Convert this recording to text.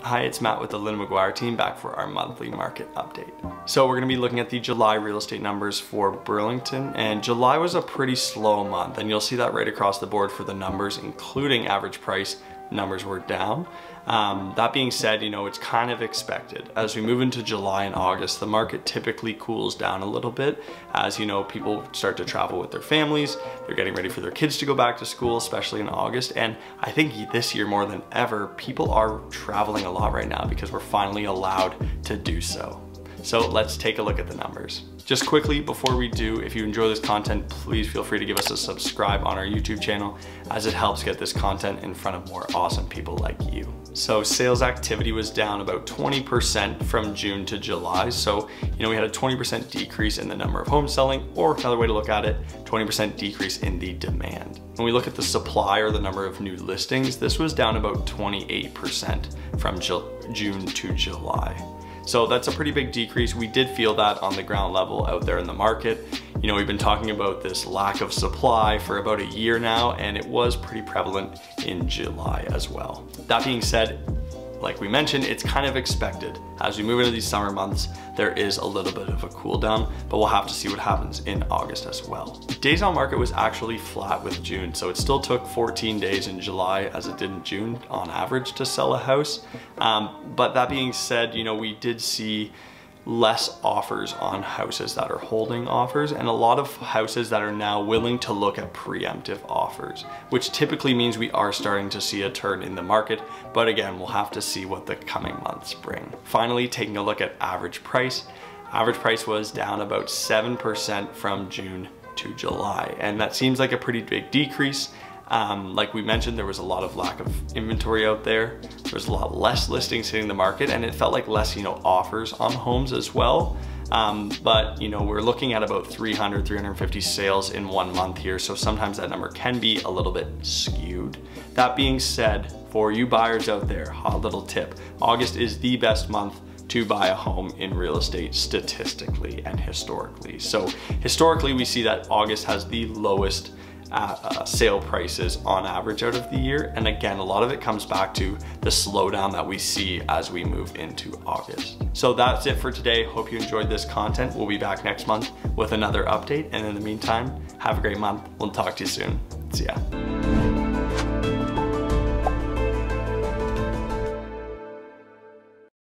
Hi, it's Matt with the Linda Maguire Team back for our monthly market update. So we're going to be looking at the July real estate numbers for Burlington, and July was a pretty slow month, and you'll see that right across the board for the numbers, including average price. Numbers were down. That being said, it's kind of expected. As we move into July and August, the market typically cools down a little bit as people start to travel with their families. They're getting ready for their kids to go back to school, especially in August. And I think this year more than ever, people are traveling a lot right now because we're finally allowed to do so. So let's take a look at the numbers. Just quickly, before we do, if you enjoy this content, please feel free to give us a subscribe on our YouTube channel, as it helps get this content in front of more awesome people like you. So sales activity was down about 20% from June to July. So, we had a 20% decrease in the number of homes selling, or another way to look at it, 20% decrease in the demand. When we look at the supply, or the number of new listings, this was down about 28% from June to July. So that's a pretty big decrease. We did feel that on the ground level out there in the market. We've been talking about this lack of supply for about a year now, and it was pretty prevalent in July as well. That being said, like we mentioned, it's kind of expected. As we move into these summer months, there is a little bit of a cool down, but we'll have to see what happens in August as well. Days on market was actually flat with June, so it still took 14 days in July as it did in June on average to sell a house. But that being said, we did see less offers on houses that are holding offers, and a lot of houses that are now willing to look at preemptive offers, which typically means we are starting to see a turn in the market. But again, we'll have to see what the coming months bring. Finally, taking a look at average price. Average price was down about 7% from June to July, and that seems like a pretty big decrease. Like we mentioned, there was a lot of lack of inventory out there. There was a lot less listings hitting the market, and it felt like less, offers on homes as well. But we're looking at about 300, 350 sales in 1 month here. So sometimes that number can be a little bit skewed. That being said, for you buyers out there, hot little tip, August is the best month to buy a home in real estate statistically and historically. So historically, we see that August has the lowest sale prices on average out of the year. And again, a lot of it comes back to the slowdown that we see as we move into August. So that's it for today. Hope you enjoyed this content. We'll be back next month with another update. And in the meantime, have a great month. We'll talk to you soon. See ya.